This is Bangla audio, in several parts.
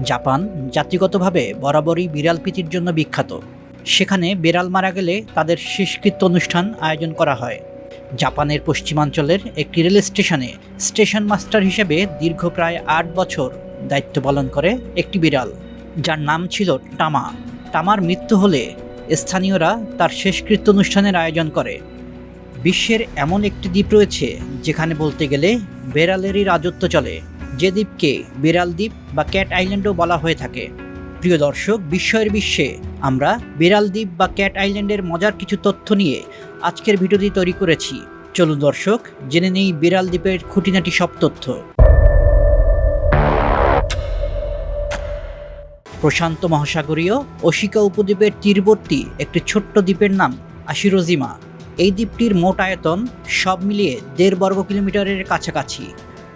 জাপান জাতিগতভাবে বরাবরই বিড়াল প্রীতির জন্য বিখ্যাত। সেখানে বিড়াল মারা গেলে তাদের শেষকৃত্য অনুষ্ঠান আয়োজন করা হয়। জাপানের পশ্চিমাঞ্চলের একটি রেল স্টেশনে স্টেশন মাস্টার হিসেবে দীর্ঘ প্রায় ৮ বছর দায়িত্ব পালন করে একটি বিড়াল, যার নাম ছিল টামা। টামার মৃত্যু হলে স্থানীয়রা তার শেষকৃত্য অনুষ্ঠানের আয়োজন করে। বিশ্বের এমন একটি দ্বীপ রয়েছে যেখানে বলতে গেলে বিড়ালেরই রাজত্ব চলে, যে দ্বীপকে বিড়াল দ্বীপ বা ক্যাট আইল্যান্ডও বলা হয়ে থাকে। প্রিয় দর্শক, বিস্ময়ের বিশ্বে আমরা বিড়াল দ্বীপ বা ক্যাট আইল্যান্ডের মজার কিছু তথ্য নিয়ে আজকের ভিডিওটি তৈরি করেছি। চলুন দর্শক, জেনে নেই বিড়াল দ্বীপের খুঁটিনাটি সব তথ্য। প্রশান্ত মহাসাগরীয় ওশিকা উপদ্বীপের তীরবর্তী একটি ছোট্ট দ্বীপের নাম আশিরোজিমা। এই দ্বীপটির মোট আয়তন সব মিলিয়ে ১.৫ বর্গ কিলোমিটারের কাছাকাছি।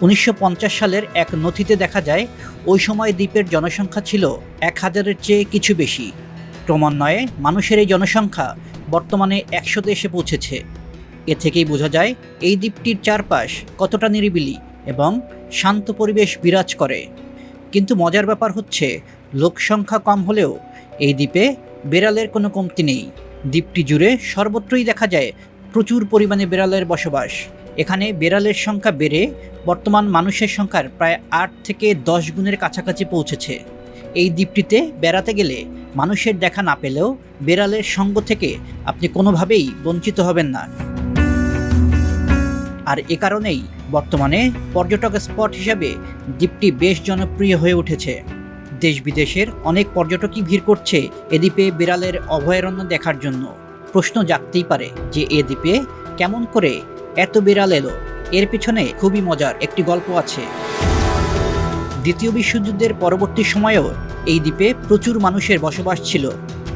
১৯৫০ সালের এক নথিতে দেখা যায় ওই সময় দ্বীপের জনসংখ্যা ছিল ১,০০০-এর চেয়ে কিছু বেশি। ক্রমান্বয়ে মানুষের এই জনসংখ্যা বর্তমানে ১০০-তে এসে পৌঁছেছে। এ থেকেই বোঝা যায় এই দ্বীপটির চারপাশ কতটা নিরিবিলি এবং শান্ত পরিবেশ বিরাজ করে। কিন্তু মজার ব্যাপার হচ্ছে, লোকসংখ্যা কম হলেও এই দ্বীপে বিড়ালের কোনো কমতি নেই। দ্বীপটি জুড়ে সর্বত্রই দেখা যায় প্রচুর পরিমাণে বিড়ালের বসবাস। এখানে বিড়ালের সংখ্যা বেড়ে বর্তমান মানুষের সংখ্যার প্রায় ৮ থেকে ১০ গুণের কাছাকাছি পৌঁছেছে। এই দ্বীপটিতে বেড়াতে গেলে মানুষের দেখা না পেলেও বিড়ালের সঙ্গ থেকে আপনি কোনোভাবেই বঞ্চিত হবেন না। আর এ কারণেই বর্তমানে পর্যটক স্পট হিসেবে দ্বীপটি বেশ জনপ্রিয় হয়ে উঠেছে। দেশ বিদেশের অনেক পর্যটকই ভিড় করছে এ দ্বীপে বিড়ালের অভয়ারণ্য দেখার জন্য। প্রশ্ন জাগতেই পারে যে এ দ্বীপে কেমন করে এত বিড়াল এলো। এর পিছনে খুবই মজার একটি গল্প আছে। দ্বিতীয় বিশ্বযুদ্ধের পরবর্তী সময়েও এই দ্বীপে প্রচুর মানুষের বসবাস ছিল।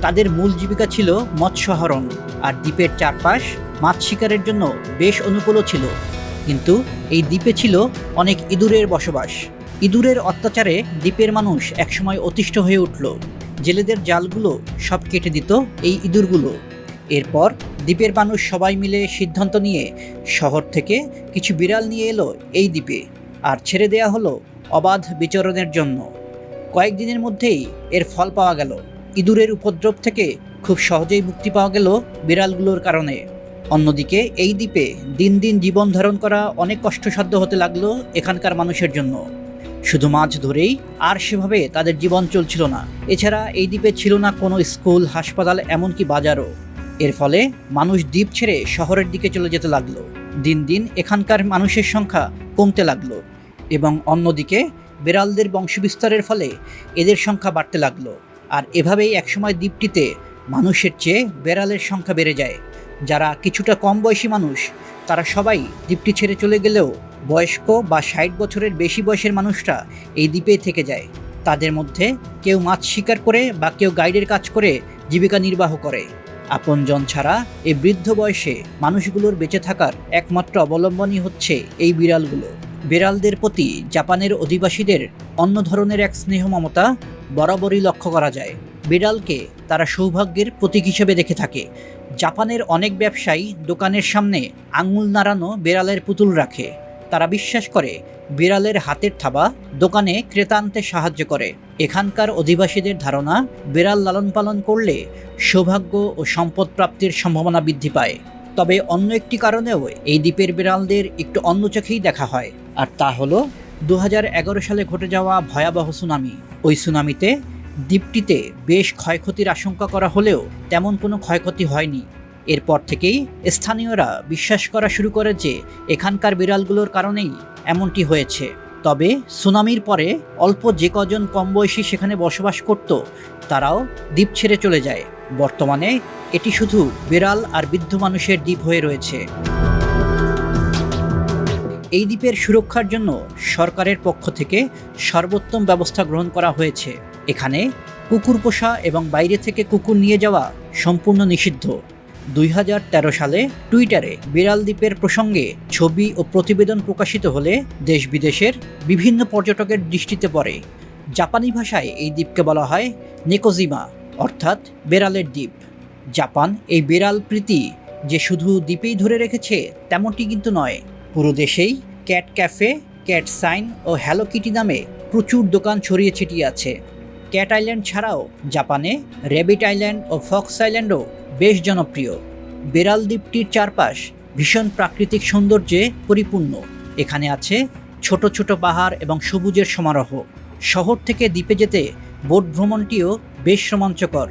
তাদের মূল জীবিকা ছিল মৎস্যাহরণ, আর দ্বীপের চারপাশ মাছ শিকারের জন্য বেশ অনুকূলও ছিল। কিন্তু এই দ্বীপে ছিল অনেক ইঁদুরের বসবাস। ইঁদুরের অত্যাচারে দ্বীপের মানুষ একসময় অতিষ্ঠ হয়ে উঠল। জেলেদের জালগুলো সব কেটে দিত এই ইঁদুরগুলো। এরপর দ্বীপের মানুষ সবাই মিলে সিদ্ধান্ত নিয়ে শহর থেকে কিছু বিড়াল নিয়ে এলো এই দ্বীপে, আর ছেড়ে দেয়া হলো অবাধ বিচরণের জন্য। কয়েকদিনের মধ্যেই এর ফল পাওয়া গেল। ইঁদুরের উপদ্রব থেকে খুব সহজেই মুক্তি পাওয়া গেল বিড়ালগুলোর কারণে। অন্যদিকে এই দ্বীপে দিন দিন জীবন ধারণ করা অনেক কষ্টসাধ্য হতে লাগলো এখানকার মানুষের জন্য। শুধু মাছ ধরেই আর সেভাবে তাদের জীবন চলছিল না। এছাড়া এই দ্বীপে ছিল না কোনো স্কুল, হাসপাতাল, এমনকি বাজারও। এর ফলে মানুষ দ্বীপ ছেড়ে শহরের দিকে চলে যেতে লাগলো। দিন দিন এখানকার মানুষের সংখ্যা কমতে লাগলো এবং অন্যদিকে বিড়ালদের বংশবিস্তারের ফলে এদের সংখ্যা বাড়তে লাগলো। আর এভাবেই একসময় দ্বীপটিতে মানুষের চেয়ে বিড়ালের সংখ্যা বেড়ে যায়। যারা কিছুটা কম বয়সী মানুষ তারা সবাই দ্বীপটি ছেড়ে চলে গেলেও বয়স্ক বা ৬০ বছরের বেশি বয়সের মানুষরা এই দ্বীপেই থেকে যায়। তাদের মধ্যে কেউ মাছ শিকার করে বা কেউ গাইডের কাজ করে জীবিকা নির্বাহ করে। আপনজন ছাড়া এই বৃদ্ধ বয়সে মানুষগুলোর বেঁচে থাকার একমাত্র অবলম্বনই হচ্ছে এই বিড়ালগুলো। বিড়ালদের প্রতি জাপানের অধিবাসীদের অন্য ধরনের এক স্নেহ মমতা বরাবরই লক্ষ্য করা যায়। বিড়ালকে তারা সৌভাগ্যের প্রতীক হিসেবে দেখে থাকে। জাপানের অনেক ব্যবসায়ী দোকানের সামনে আঙুল নাড়ানো বিড়ালের পুতুল রাখে। তারা বিশ্বাস করে বিড়ালের হাতের থাবা দোকানে ক্রেতা আনতে সাহায্য করে। এখানকার অধিবাসীদের ধারণা, বিড়াল লালন পালন করলে সৌভাগ্য ও সম্পদ প্রাপ্তির সম্ভাবনা বৃদ্ধি পায়। তবে অন্য একটি কারণেও এই দ্বীপের বিড়ালদের একটু অন্য চোখেই দেখা হয়, আর তা হলো ২০১১ সালে ঘটে যাওয়া ভয়াবহ সুনামি। ওই সুনামিতে দ্বীপটিতে বেশ ক্ষয়ক্ষতির আশঙ্কা করা হলেও তেমন কোনো ক্ষয়ক্ষতি হয়নি। এরপর থেকেই স্থানীয়রা বিশ্বাস করা শুরু করে যে এখানকার বিড়ালগুলোর কারণেই এমনটি হয়েছে। তবে সুনামির পরে অল্প যে কজন কম বয়সী সেখানে বসবাস করত তারাও দ্বীপ ছেড়ে চলে যায়। বর্তমানে এটি শুধু বিড়াল আর বৃদ্ধ মানুষের দ্বীপ হয়ে রয়েছে। এই দ্বীপের সুরক্ষার জন্য সরকারের পক্ষ থেকে সর্বোত্তম ব্যবস্থা গ্রহণ করা হয়েছে। এখানে কুকুর পোষা এবং বাইরে থেকে কুকুর নিয়ে যাওয়া সম্পূর্ণ নিষিদ্ধ। ২০১৩ সালে টুইটারে বিড়াল দ্বীপের প্রসঙ্গে ছবি ও প্রতিবেদন প্রকাশিত হলে দেশ বিদেশের বিভিন্ন পর্যটকের দৃষ্টিতে পড়ে। জাপানি ভাষায় এই দ্বীপকে বলা হয় নেকোজিমা, অর্থাৎ বিড়ালের দ্বীপ। জাপান এই বিড়াল প্রীতি যে শুধু দ্বীপেই ধরে রেখেছে তেমনটি কিন্তু নয়। পুরো দেশেই ক্যাট ক্যাফে, ক্যাট সাইন ও হ্যালো কিটি নামে প্রচুর দোকান ছড়িয়ে ছিটিয়ে আছে। ক্যাট আইল্যান্ড ছাড়াও জাপানে র্যাবিট আইল্যান্ড ও ফক্স আইল্যান্ডও বেশ জনপ্রিয়। বেড়াল দ্বীপটির চারপাশ ভীষণ প্রাকৃতিক সৌন্দর্যে পরিপূর্ণ। এখানে আছে ছোট ছোট পাহাড় এবং সবুজের সমারোহ। শহর থেকে দ্বীপে যেতে বোট ভ্রমণটিও বেশ রোমাঞ্চকর।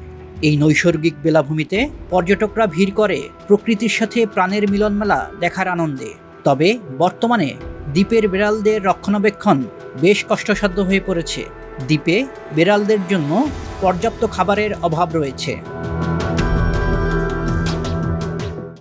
এই নৈসর্গিক বেলাভূমিতে পর্যটকরা ভিড় করে প্রকৃতির সাথে প্রাণের মিলন মেলা দেখার আনন্দে। তবে বর্তমানে দ্বীপের বিড়ালদের রক্ষণাবেক্ষণ বেশ কষ্টসাধ্য হয়ে পড়েছে। দ্বীপে বিড়ালদের জন্য পর্যাপ্ত খাবারের অভাব রয়েছে।